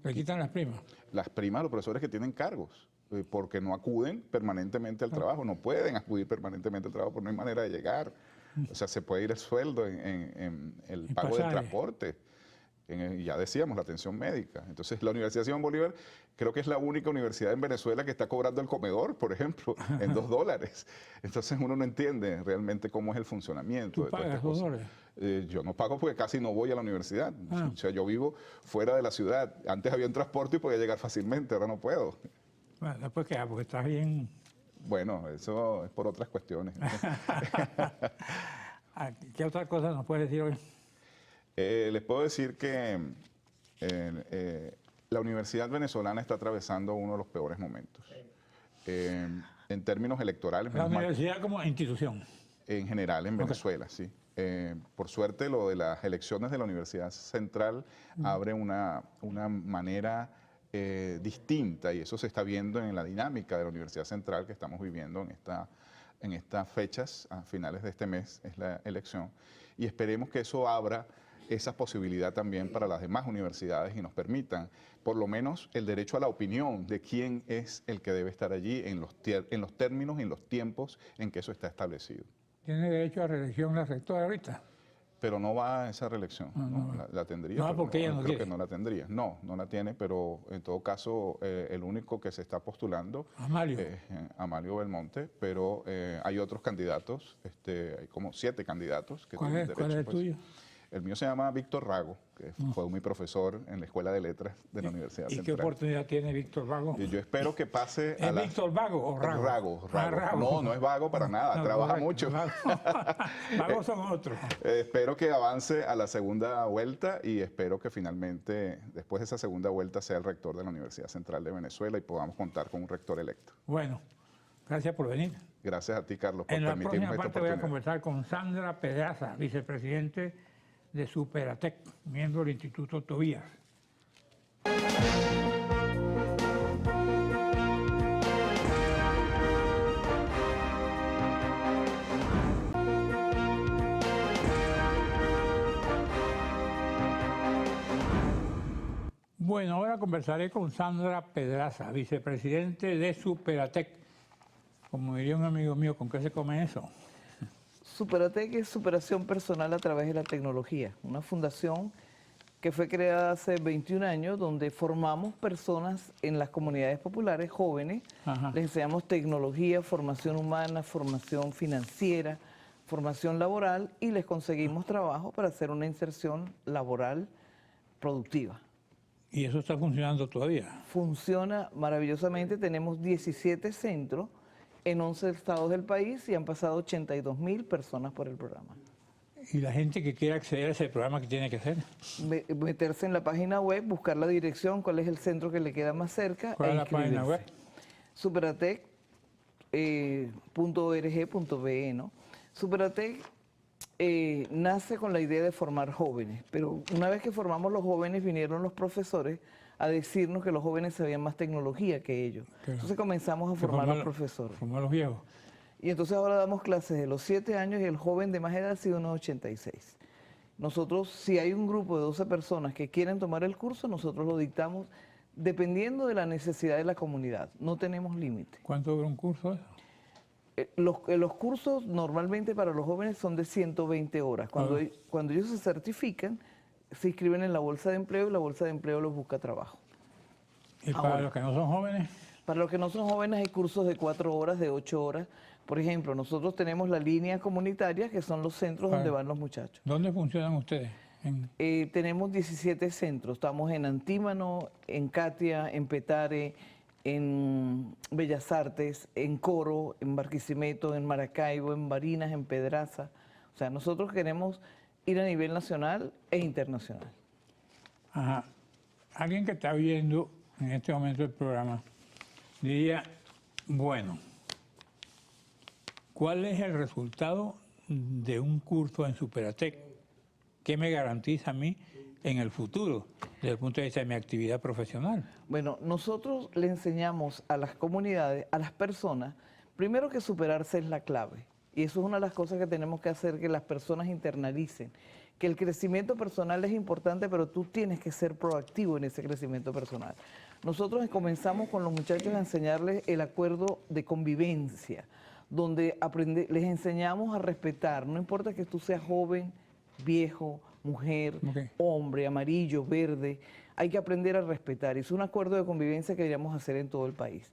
le quitan las primas. Las primas a los profesores que tienen cargos, porque no acuden permanentemente al trabajo, no pueden acudir permanentemente al trabajo porque no hay manera de llegar. O sea, se puede ir el sueldo en el En pago del pasaje. transporte, ya decíamos, la atención médica. Entonces, la Universidad Simón Bolívar creo que es la única universidad en Venezuela que está cobrando el comedor, por ejemplo, en $2. Entonces, uno no entiende realmente cómo es el funcionamiento ¿Tú de todas pagas estas $2? cosas. Yo no pago porque casi no voy a la universidad. Ah. O sea, yo vivo fuera de la ciudad. Antes había un transporte y podía llegar fácilmente, ahora no puedo. Bueno, después qué, porque estás bien. Bueno, eso es por otras cuestiones. ¿Qué otra cosa nos puedes decir hoy? Les puedo decir que la universidad venezolana está atravesando uno de los peores momentos. En términos electorales, La menos mal, universidad como institución. en general en Venezuela, sí. Por suerte, lo de las elecciones de la Universidad Central abre una manera distinta, y eso se está viendo en la dinámica de la Universidad Central que estamos viviendo en estas fechas. A finales de este mes es la elección, y esperemos que eso abra esa posibilidad también para las demás universidades y nos permitan por lo menos el derecho a la opinión de quién es el que debe estar allí en los términos y en los tiempos en que eso está establecido. Tiene derecho a reelección la rectora ahorita. Pero no va a esa reelección, ¿no? La tendría, No, pero porque ella no creo quiere. que no la tendría. No la tiene, pero en todo caso el único que se está postulando Amalio. es Amalio Belmonte, pero hay otros candidatos, hay como 7 candidatos que ¿Cuál tienen es derecho. el tuyo? El mío se llama Víctor Rago, que fue mi profesor en la Escuela de Letras de la Universidad ¿Y qué Central. oportunidad tiene Víctor Vago? Y yo espero que pase a ¿Es la... Víctor Vago o Rago? Rago. Ah, Rago. No es vago para nada, No, trabaja correcto, mucho. Vagos son otros. Espero que avance a la segunda vuelta y espero que finalmente, después de esa segunda vuelta, sea el rector de la Universidad Central de Venezuela y podamos contar con un rector electo. Bueno, gracias por venir. Gracias a ti, Carlos, por En la permitirnos próxima esta parte voy a oportunidad. conversar con Sandra Pedraza, vicepresidente de Superatec, miembro del Instituto Tobías. Bueno. Bueno, ahora conversaré con Sandra Pedraza, vicepresidente de Superatec. Como diría un amigo mío, ¿con qué se come eso? Superatec es superación personal a través de la tecnología, una fundación que fue creada hace 21 años donde formamos personas en las comunidades populares, jóvenes, Ajá. les enseñamos tecnología, formación humana, formación financiera, formación laboral y les conseguimos trabajo para hacer una inserción laboral productiva. ¿Y eso está funcionando todavía? Funciona maravillosamente, tenemos 17 centros en 11 estados del país y han pasado 82.000 personas por el programa. ¿Y la gente que quiera acceder a ese programa, qué tiene que hacer? Meterse en la página web, buscar la dirección, cuál es el centro que le queda más cerca. ¿Cuál es la página web? Superatec.org.be, ¿no? Superatec nace con la idea de formar jóvenes, pero una vez que formamos los jóvenes vinieron los profesores a decirnos que los jóvenes sabían más tecnología que ellos. Claro. Entonces comenzamos a formar a los profesores. Formó a los viejos. Y entonces ahora damos clases de los 7 años y el joven de más edad ha sido unos 86. Nosotros, si hay un grupo de 12 personas que quieren tomar el curso, nosotros lo dictamos dependiendo de la necesidad de la comunidad. No tenemos límite. ¿Cuánto dura un curso eso? Los cursos normalmente para los jóvenes son de 120 horas. Cuando ellos se certifican, se inscriben en la bolsa de empleo y la bolsa de empleo los busca trabajo. ¿Y para los que no son jóvenes? Para los que no son jóvenes hay cursos de 4 horas, de 8 horas. Por ejemplo, nosotros tenemos la línea comunitaria, que son los centros donde van los muchachos. ¿Dónde funcionan ustedes? Tenemos 17 centros. Estamos en Antímano, en Catia, en Petare, en Bellas Artes, en Coro, en Barquisimeto, en Maracaibo, en Barinas, en Pedraza. O sea, nosotros queremos ir a nivel nacional e internacional. Ajá. Alguien que está viendo en este momento el programa diría, bueno, ¿cuál es el resultado de un curso en Superatec? ¿Qué me garantiza a mí en el futuro, desde el punto de vista de mi actividad profesional? Bueno, nosotros le enseñamos a las comunidades, a las personas, primero que superarse es la clave. Y eso es una de las cosas que tenemos que hacer, que las personas internalicen. Que el crecimiento personal es importante, pero tú tienes que ser proactivo en ese crecimiento personal. Nosotros comenzamos con los muchachos a enseñarles el acuerdo de convivencia, donde les enseñamos a respetar, no importa que tú seas joven, viejo, mujer, hombre, amarillo, verde, hay que aprender a respetar. Es un acuerdo de convivencia que deberíamos hacer en todo el país.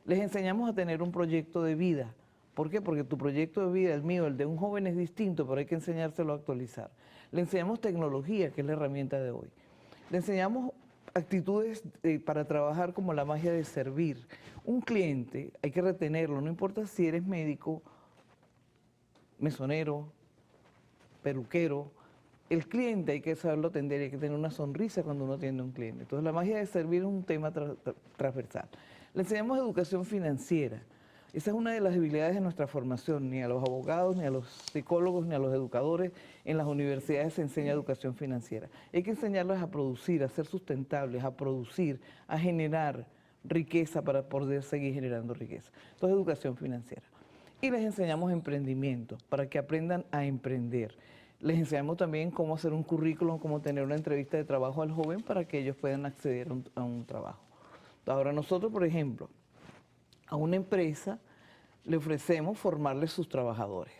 Les enseñamos a tener un proyecto de vida. ¿Por qué? Porque tu proyecto de vida, el mío, el de un joven es distinto, pero hay que enseñárselo a actualizar. Le enseñamos tecnología, que es la herramienta de hoy. Le enseñamos actitudes para trabajar como la magia de servir. Un cliente hay que retenerlo, no importa si eres médico, mesonero, peluquero. El cliente hay que saberlo atender, hay que tener una sonrisa cuando uno atiende a un cliente. Entonces la magia de servir es un tema transversal. Le enseñamos educación financiera. Esa es una de las debilidades de nuestra formación. Ni a los abogados, ni a los psicólogos, ni a los educadores en las universidades se enseña educación financiera. Hay que enseñarles a producir, a ser sustentables, a producir, a generar riqueza para poder seguir generando riqueza. Entonces, educación financiera. Y les enseñamos emprendimiento para que aprendan a emprender. Les enseñamos también cómo hacer un currículum, cómo tener una entrevista de trabajo al joven para que ellos puedan acceder a un trabajo. Ahora, nosotros, por ejemplo, a una empresa le ofrecemos formarles sus trabajadores.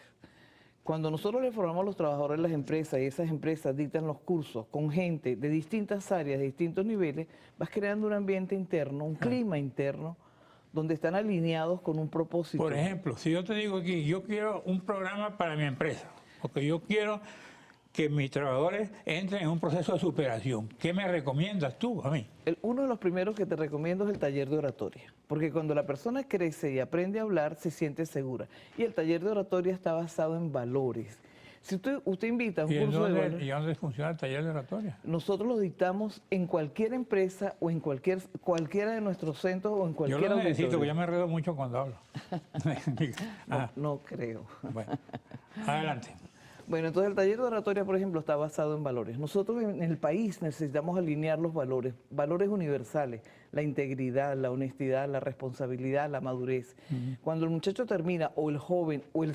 Cuando nosotros le formamos a los trabajadores de las empresas y esas empresas dictan los cursos con gente de distintas áreas, de distintos niveles, vas creando un ambiente interno, un clima interno, donde están alineados con un propósito. Por ejemplo, si yo te digo aquí, yo quiero un programa para mi empresa, porque yo quiero que mis trabajadores entren en un proceso de superación. ¿Qué me recomiendas tú a mí? Uno de los primeros que te recomiendo es el taller de oratoria, porque cuando la persona crece y aprende a hablar, se siente segura. Y el taller de oratoria está basado en valores. Si usted invita a un curso de valores... ¿Y dónde funciona el taller de oratoria? Nosotros lo dictamos en cualquier empresa o en cualquiera de nuestros centros o en cualquier Yo lo necesito, auditorio. porque yo me enredo mucho cuando hablo. No creo. Bueno, adelante. Bueno, entonces el taller de oratoria, por ejemplo, está basado en valores. Nosotros en el país necesitamos alinear los valores, valores universales, la integridad, la honestidad, la responsabilidad, la madurez. Cuando el muchacho termina, o el joven, o el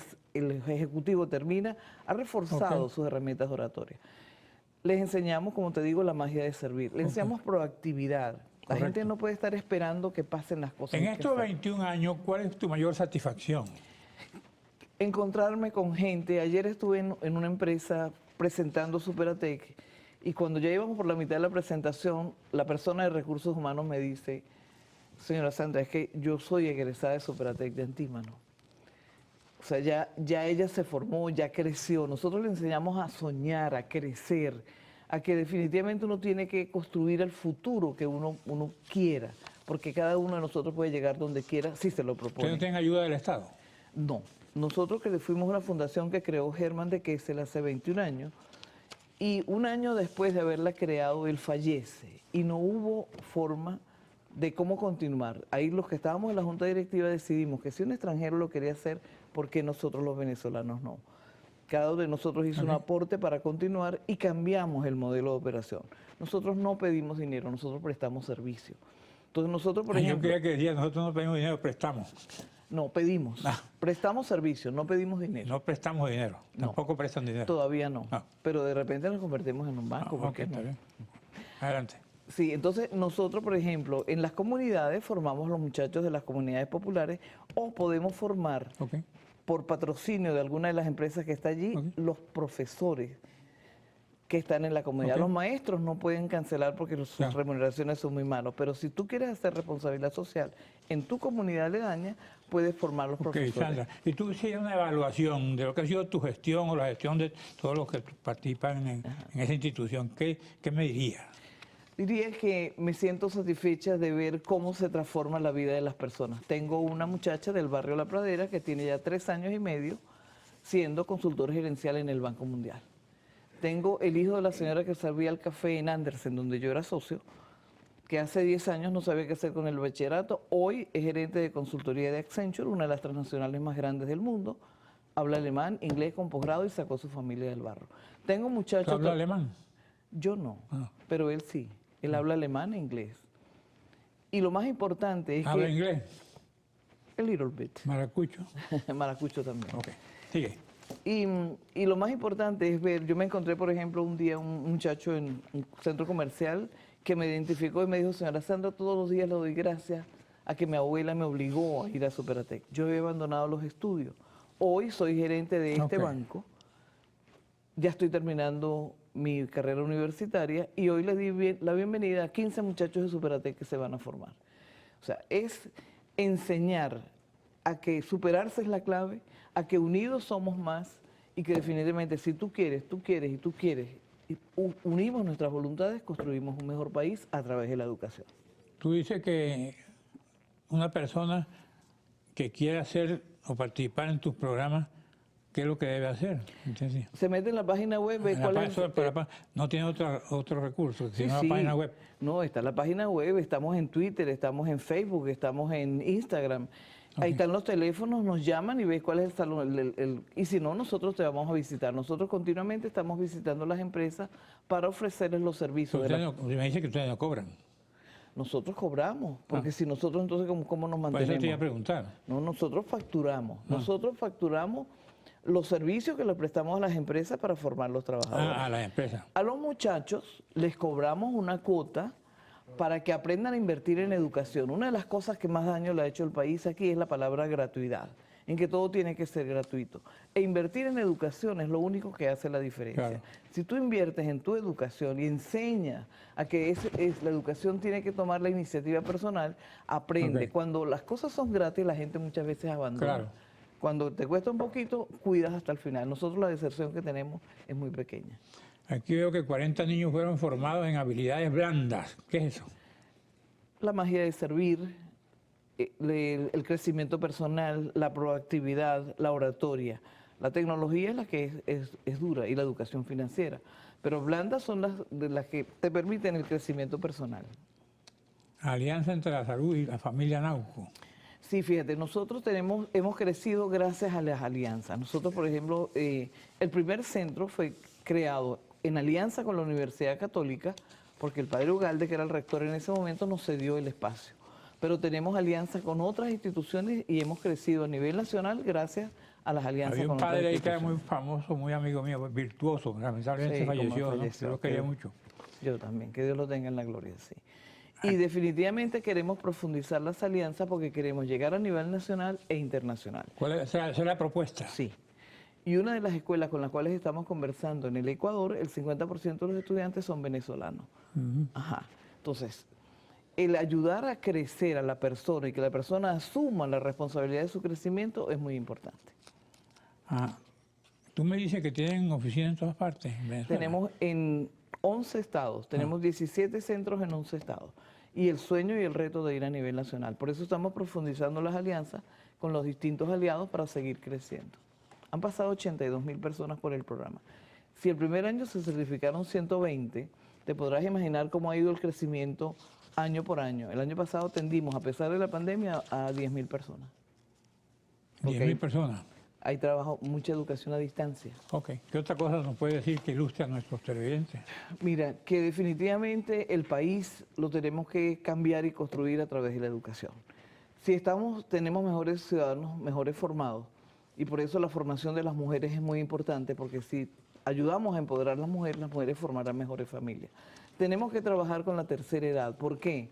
ejecutivo termina, ha reforzado sus herramientas oratorias. Les enseñamos, como te digo, la magia de servir. Les enseñamos proactividad. La gente Correcto. no puede estar esperando que pasen las cosas. En hay que estos hacer. 21 años, ¿cuál es tu mayor satisfacción? Encontrarme con gente. Ayer estuve en una empresa presentando Superatec y cuando ya íbamos por la mitad de la presentación, la persona de recursos humanos me dice, señora Sandra, es que yo soy egresada de Superatec de Antímano. O sea, ya ella se formó, ya creció. Nosotros le enseñamos a soñar, a crecer, a que definitivamente uno tiene que construir el futuro que uno quiera, porque cada uno de nosotros puede llegar donde quiera si se lo ¿Ustedes propone. no tienen ayuda del Estado? No, nosotros que fuimos una fundación que creó Germán de Kessel hace 21 años y un año después de haberla creado él fallece y no hubo forma de cómo continuar. Ahí los que estábamos en la junta directiva decidimos que si un extranjero lo quería hacer, ¿por qué nosotros los venezolanos no? Cada uno de nosotros hizo un aporte para continuar y cambiamos el modelo de operación. Nosotros no pedimos dinero, nosotros prestamos servicio. Entonces nosotros, por Yo ejemplo, creía que decía, nosotros no pedimos dinero, prestamos. no pedimos, prestamos servicio, no pedimos dinero. No prestamos dinero, No. tampoco prestan dinero. Todavía no, Ah. pero de repente nos convertimos en un banco, ¿por Ok, qué no? está bien. Adelante. Sí, entonces nosotros, por ejemplo, en las comunidades formamos los muchachos de las comunidades populares o podemos formar Ok. por patrocinio de alguna de las empresas que está allí Ok. los profesores que están en la comunidad. Ok. Los maestros no pueden cancelar porque sus Claro. remuneraciones son muy malas, pero si tú quieres hacer responsabilidad social en tu comunidad aledaña, puedes formar los Ok, profesores. Sandra, y tú hiciste una evaluación de lo que ha sido tu gestión o la gestión de todos los que participan en esa institución. ¿Qué me dirías? Diría que me siento satisfecha de ver cómo se transforma la vida de las personas. Tengo una muchacha del barrio La Pradera que tiene ya 3 años y medio siendo consultor gerencial en el Banco Mundial. Tengo el hijo de la señora que servía el café en Andersen, donde yo era socio, que hace 10 años no sabía qué hacer con el bachillerato. Hoy es gerente de consultoría de Accenture, una de las transnacionales más grandes del mundo. Habla alemán, inglés con posgrado y sacó su familia del barro. Tengo ¿Tú muchachos... hablas alemán? Yo no, Ah. pero él sí. Él habla alemán e inglés. Y lo más importante es ¿Habla que... inglés? A little bit. ¿Maracucho? Maracucho también. Ok, sigue. Y lo más importante es ver, yo me encontré, por ejemplo, un día un muchacho en un centro comercial que me identificó y me dijo, señora Sandra, todos los días le doy gracias a que mi abuela me obligó a ir a Superatec. Yo había abandonado los estudios. Hoy soy gerente de este Ok. banco. Ya estoy terminando mi carrera universitaria y hoy le di la bienvenida a 15 muchachos de Superatec que se van a formar. O sea, es enseñar a que superarse es la clave, a que unidos somos más y que definitivamente si tú quieres y unimos nuestras voluntades, construimos un mejor país a través de la educación. Tú dices que una persona que quiera hacer o participar en tus programas, ¿qué es lo que debe hacer? Entonces, Se mete en la página web, ve cuál es... no tiene otro recurso, Sí, sino sí. la página web. No, está la página web, estamos en Twitter, estamos en Facebook, estamos en Instagram. Ahí están los teléfonos, nos llaman y ves cuál es el salón. Y si no, nosotros te vamos a visitar. Nosotros continuamente estamos visitando las empresas para ofrecerles los servicios. Me dice que ustedes no cobran. Nosotros cobramos, porque si nosotros entonces, ¿cómo nos Por mantenemos? eso te iba a preguntar. No, nosotros facturamos. Nosotros facturamos los servicios que le prestamos a las empresas para formar los trabajadores. A las empresas. A los muchachos les cobramos una cuota para que aprendan a invertir en educación. Una de las cosas que más daño le ha hecho el país aquí es la palabra gratuidad, en que todo tiene que ser gratuito. E invertir en educación es lo único que hace la diferencia. Claro. Si tú inviertes en tu educación y enseñas a que la educación tiene que tomar la iniciativa personal, aprende. Ok. Cuando las cosas son gratis, la gente muchas veces abandona. Claro. Cuando te cuesta un poquito, cuidas hasta el final. Nosotros la deserción que tenemos es muy pequeña. Aquí veo que 40 niños fueron formados en habilidades blandas. ¿Qué es eso? La magia de servir, el crecimiento personal, la proactividad, la oratoria. La tecnología es la que es dura y la educación financiera, pero blandas son las que te permiten el crecimiento personal. Alianza entre la salud y la familia Nauco. Sí, fíjate, nosotros hemos crecido gracias a las alianzas. Nosotros, por ejemplo, el primer centro fue creado en alianza con la Universidad Católica, porque el padre Ugalde, que era el rector en ese momento, nos cedió el espacio. Pero tenemos alianzas con otras instituciones y hemos crecido a nivel nacional gracias a las alianzas Había con un otras padre ahí que era instituciones. muy famoso, muy amigo mío, virtuoso, lamentablemente Sí, como falleció, ¿no? falleció, Yo lo quería que- mucho. Yo también, que Dios lo tenga en la gloria, sí. Y definitivamente queremos profundizar las alianzas porque queremos llegar a nivel nacional e internacional. Esa es la propuesta? Sí. Y una de las escuelas con las cuales estamos conversando en el Ecuador, el 50% de los estudiantes son venezolanos. Ajá. Entonces, el ayudar a crecer a la persona y que la persona asuma la responsabilidad de su crecimiento es muy importante. Ah, tú me dices que tienen oficinas en todas partes, en Venezuela. Tenemos en 11 estados, tenemos 17 centros en 11 estados. Y el sueño y el reto de ir a nivel nacional. Por eso estamos profundizando las alianzas con los distintos aliados para seguir creciendo. Han pasado 82.000 personas por el programa. Si el primer año se certificaron 120, te podrás imaginar cómo ha ido el crecimiento año por año. El año pasado tendimos, a pesar de la pandemia, a 10.000 personas. 10.000 personas. Hay trabajo, mucha educación a distancia. Ok. ¿Qué otra cosa nos puede decir que ilustre a nuestros televidentes? Mira, que definitivamente el país lo tenemos que cambiar y construir a través de la educación. Si tenemos mejores ciudadanos, mejores formados, y por eso la formación de las mujeres es muy importante, porque si ayudamos a empoderar a las mujeres formarán mejores familias. Tenemos que trabajar con la tercera edad. ¿Por qué?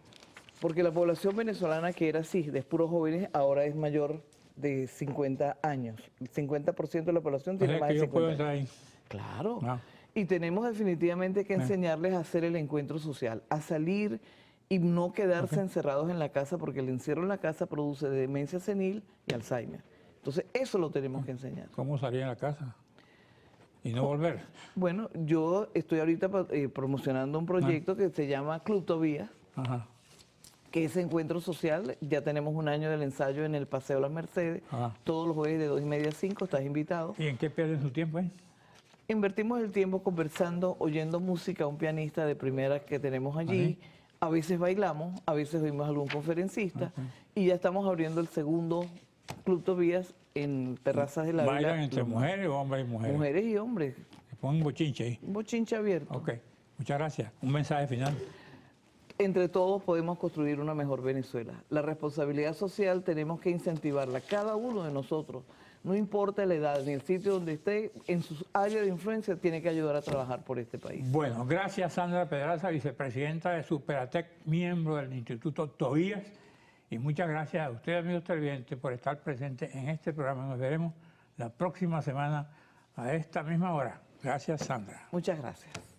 Porque la población venezolana, que era así, de puros jóvenes, ahora es mayor de 50 años. El 50% de la población O tiene sea, más que de yo 50 puedo años. entrar ahí. Claro. Ah. Y tenemos definitivamente que enseñarles a hacer el encuentro social, a salir y no quedarse encerrados en la casa, porque el encierro en la casa produce demencia senil y Alzheimer. Entonces, eso lo tenemos que enseñar. ¿Cómo salir a la casa? Y no volver. Bueno, yo estoy ahorita promocionando un proyecto que se llama Club Tobías, Ajá. que es encuentro social. Ya tenemos un año del ensayo en el Paseo Las Mercedes. Ajá. Todos los jueves de 2:30 a 5, estás invitado. ¿Y en qué pierden su tiempo, Invertimos el tiempo conversando, oyendo música, un pianista de primera que tenemos allí. A veces bailamos, a veces oímos a algún conferencista. Y ya estamos abriendo el segundo Club Tobías en Terrazas de la Vila. ¿Bailan entre mujeres o hombres y mujeres? Mujeres y hombres. Se ponen un bochinche ahí. Un bochinche abierto. Ok. Muchas gracias. Un mensaje final. Entre todos podemos construir una mejor Venezuela. La responsabilidad social tenemos que incentivarla, cada uno de nosotros. No importa la edad ni el sitio donde esté, en su área de influencia tiene que ayudar a trabajar por este país. Bueno, gracias Sandra Pedraza, vicepresidenta de Superatec, miembro del Instituto Tobías. Y muchas gracias a ustedes, amigos televidentes, por estar presentes en este programa. Nos veremos la próxima semana a esta misma hora. Gracias, Sandra. Muchas gracias.